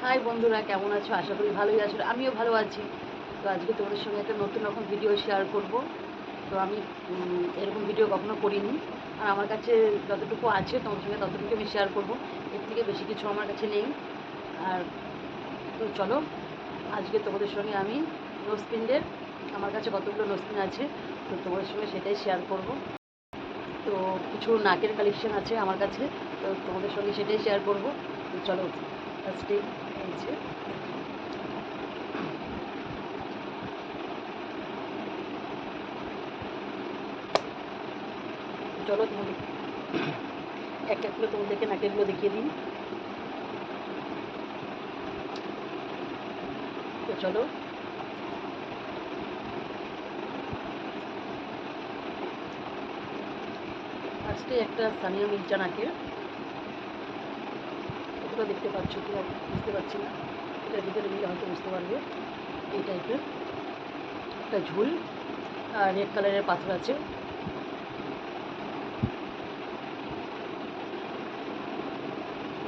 High বন্ধুরা, কেমন আছো? আশা করি ভালোই আছো। আমিও ভালো আছি। তো আজকে তোমাদের সঙ্গে একটা নতুন রকম ভিডিও শেয়ার করব। তো আমি এরকম ভিডিও কখনো করিনি। আর আমার কাছে যতটুকু আছে তোমাদের সঙ্গে ততটুকু আমি শেয়ার করব। এর থেকে বেশি কিছু আমার কাছে নেই। আর তো চলো, আজকে তোমাদের সঙ্গে আমি নোজপিনের, আমার কাছে কতগুলো নোজপিন আছে তো তোমাদের সঙ্গে সেটাই শেয়ার করব। তো কিছু নাকের কালেকশন আছে আমার কাছে, তো তোমাদের সঙ্গে সেটাই শেয়ার করব। তো চলো, ফার্স্টে এই যে চলো তোমাদের এক এক করে তোমাদেরকে নাকেরগুলো দেখিয়ে দিই। তো চলো, ফার্স্টে একটা সানিয়া মির্জা নাকের, কতটা দেখতে পাচ্ছ কি বুঝতে পারছি না, এটার ভিতরে নিলে হয়তো বুঝতে পারবে। এই টাইপের একটা ঝুল আর রেড কালারের পাথর আছে।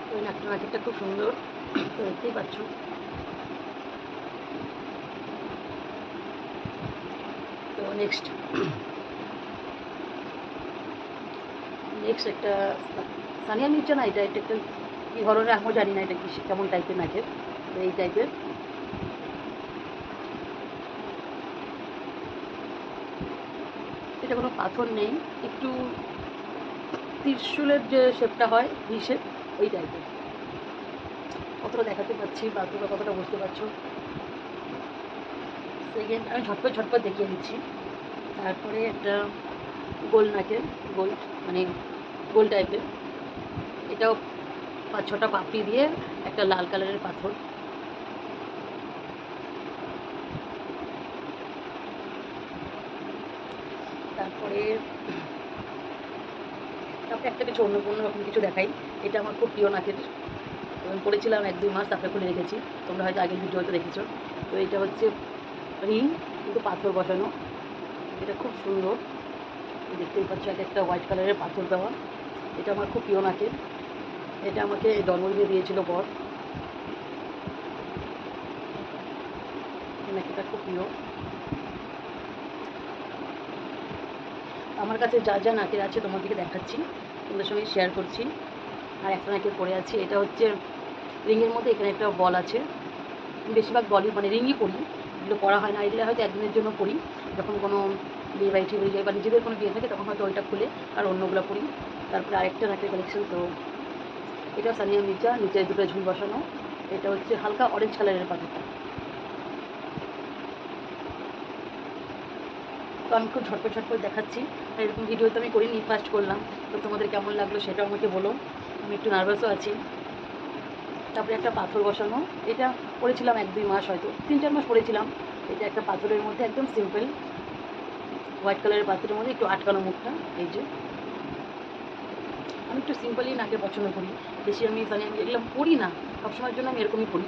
তো এই নাকেরটা খুব সুন্দর, তো দেখতেই পাচ্ছ। তো নেক্সট নেক্সট একটা সানিয়া মির্জা না, এটা একটা কী ধরনের আমিও জানি না, এটা কি কেমন টাইপের নাকের। তো এই টাইপের, এটা কোনো পাথর নেই, একটু ত্রিশূলের যে শেপটা হয় ভি শেপ, ওই টাইপের। কতটা দেখাতে পাচ্ছি বা তোমরা কতটা বুঝতে পারছো। সেকেন্ড আমি ঝটপট ঝটপট দেখিয়ে দিচ্ছি। তারপরে একটা গোল নাকের, গোল মানে গোল টাইপের, এটাও 5-6টা পাপড়ি দিয়ে একটা লাল কালারের পাথর। তারপরে তারপরে একটা কিছু অন্যরকম কিছু দেখাই। এটা আমার খুব প্রিয় নাকের, আমি পড়েছিলাম 1-2 মাস, তারপরে খুলে রেখেছি। তোমরা হয়তো আগের ভিডিওতে দেখেছো। তো এটা হচ্ছে রিং, কিন্তু পাথর বসানো। এটা খুব সুন্দর, দেখতেই পাচ্ছ এক একটা হোয়াইট কালারের পাথর দেওয়া। এটা আমার খুব প্রিয় নাকের, এটা আমাকে জন্মদিনে দিয়েছিল বর। নাকিটা খুব প্রিয় আমার কাছে। যা যা নাকের আছে তোমাদেরকে দেখাচ্ছি, তোমাদের সঙ্গে শেয়ার করছি। আর একটা নাকের পরে আছে, এটা হচ্ছে রিংয়ের মধ্যে, এখানে একটা বল আছে। বেশিরভাগ বলই মানে রিংই পরি, এগুলো পরা হয় না। এগুলো হয়তো একদিনের জন্য পরি, যখন কোনো বিয়ে বাড়ি টিয়ে যায় বা নিজেদের কোনো বিয়ে থাকে তখন হয়তো ওইটা খুলে আর অন্যগুলো পরি। তারপরে আরেকটা নাকের কালেকশন, তো এটা সানিয়া মির্জা, নিচে দুটো ঝুল বসানো। এটা হচ্ছে হালকা অরেঞ্জ কালারের পাথরটা। তো আমি খুব ঝটপট ঝটপট দেখাচ্ছি, আর এরকম ভিডিও তো আমি করিনি, ফার্স্ট করলাম। তো তোমাদের কেমন লাগলো সেটাও আমাকে বলো, আমি একটু নার্ভাসও আছি। তারপরে একটা পাথর বসানো, এটা পড়েছিলাম 1-2 মাস, হয়তো 3-4 মাস পড়েছিলাম। এটা একটা পাথরের মধ্যে একদম সিম্পল হোয়াইট কালারের পাথরের মধ্যে একটু আটকানো মুখটা। এই যে আমি একটু সিম্পলই নাকে পছন্দ করি, বেশি আমি মানে আমি এগুলো পরি না, সবসময়ের জন্য আমি এরকমই পরি।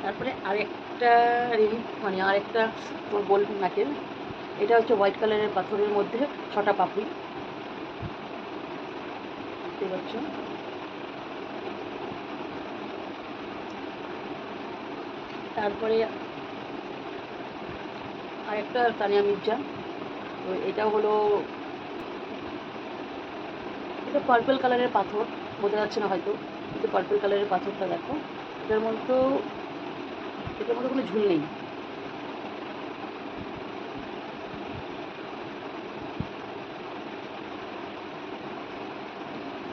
তারপরে আরেকটা রিং মানে আরেকটা তোমার গোল্ড নাকের, এটা হচ্ছে হোয়াইট কালারের পাথরের মধ্যে 6টা পাপড়ি, দেখতে পাচ্ছ। তারপরে আরেকটা তানিয়া মির্জা, তো এটাও হলো, এটা পার্পল কালারের পাথর, বোঝা যাচ্ছে না হয়তো, কিন্তু পার্পল কালারের পাথরটা দেখো। এটার মধ্যেও এটার মধ্যে কোনো ঝুল নেই।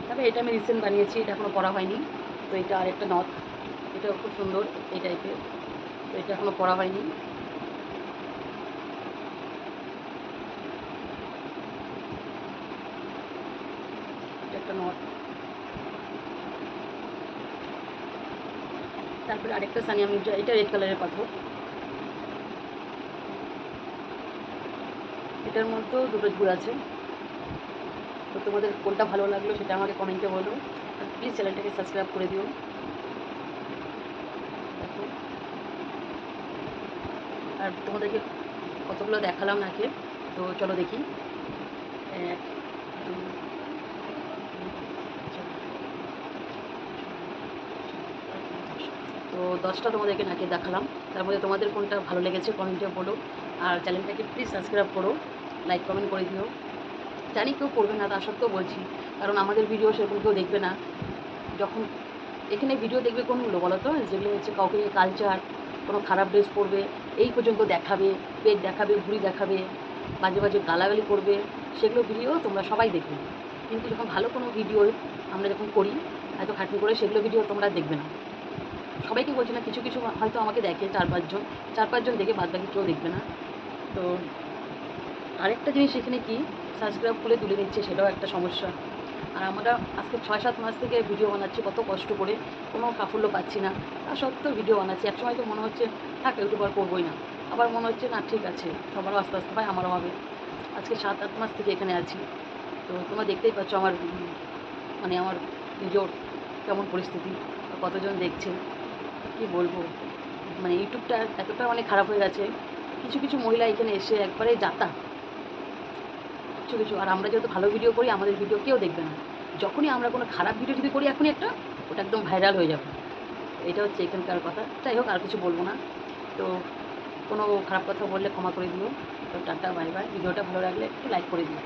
তবে এটা আমি রিসেন্ট বানিয়েছি, এটা এখনও পরা হয়নি। তো এটা আরেকটা নথ, এটাও খুব সুন্দর এই টাইপের, তো এটা এখনও পরা হয়নি। এটা একটা নথ। তারপরে আরেকটা সানিয়া মির্জা, এটা রেড কালারের পাথর, এটার মধ্যেও দুটো ঝুল আছে। তো তোমাদের কোনটা ভালো লাগলো সেটা আমাকে কমেন্টে বলো, আর প্লিজ চ্যানেলটাকে সাবস্ক্রাইব করে দিও। দেখো, আর তোমাদেরকে কতগুলো দেখালাম নাকে, তো চলো দেখি। 1, 2, 3, 4, 5, 6, 7, 8, 9, 10, 10টা তোমাদেরকে নাকি দেখালাম, তার মধ্যে তোমাদের কোনটা ভালো লেগেছে কমেন্টে বলো। আর চ্যানেলটাকে প্লিজ সাবস্ক্রাইব করো, লাইক কমেন্ট করে দিও। জানি কেউ করবে না, তা সত্ত্বেও বলছি, কারণ আমাদের ভিডিও সেরকম কেউ দেখবে না। যখন এখানে ভিডিও দেখবে কোনগুলো বলো তো, যেগুলো হচ্ছে কাউকে কালচার, কোনো খারাপ ড্রেস পরবে, এই পর্যন্ত দেখাবে, পেট দেখাবে, ভুঁড়ি দেখাবে, বাজে বাজে গালাগালি করবে, সেগুলো ভিডিও তোমরা সবাই দেখবে। কিন্তু যখন ভালো কোনো ভিডিও আমরা যখন করি এত খাটনি করে, সেগুলো ভিডিও তোমরা দেখবে না। সবাইকে বলছি না, কিছু কিছু হয়তো আমাকে দেখে 4-5 জন দেখে, বাদ বাকি কেউ দেখবে না। তো আরেকটা জিনিস এখানে কি, সাবস্ক্রাইব করে তুলে নিচ্ছে, সেটাও একটা সমস্যা। আর আমরা আজকে 6-7 মাস থেকে ভিডিও বানাচ্ছি কত কষ্ট করে, কোনো সাফল্য পাচ্ছি না, তা সত্ত্বেও ভিডিও বানাচ্ছি। একসময় তো মনে হচ্ছে থাক ইউটিউবার করবোই না, আবার মনে হচ্ছে না ঠিক আছে, সবারও আস্তে আস্তে হয়, আমারও হবে। আজকে 7-8 মাস থেকে এখানে আছি। তো তোমরা দেখতেই পাচ্ছ আমার মানে আমার ভিডিওর কেমন পরিস্থিতি, কতজন দেখছে, কি বলবো। মানে ইউটিউবটা এতটা মানে খারাপ হয়ে গেছে, কিছু কিছু মহিলা এখানে এসে একবারে যাতা কিছু কিছু। আর আমরা যেহেতু ভালো ভিডিও করি, আমাদের ভিডিও কেউ দেখবে না। যখনই আমরা কোনো খারাপ ভিডিও যদি করি এখনই একটা, ওটা একদম ভাইরাল হয়ে যাবে। এটা হচ্ছে এখানকার কথা। যাই হোক, আর কিছু বলবো না। তো কোনো খারাপ কথা বললে ক্ষমা করে দিও। তো টাটা, বাই বাই। ভিডিওটা ভালো লাগলে একটু লাইক করে দিও।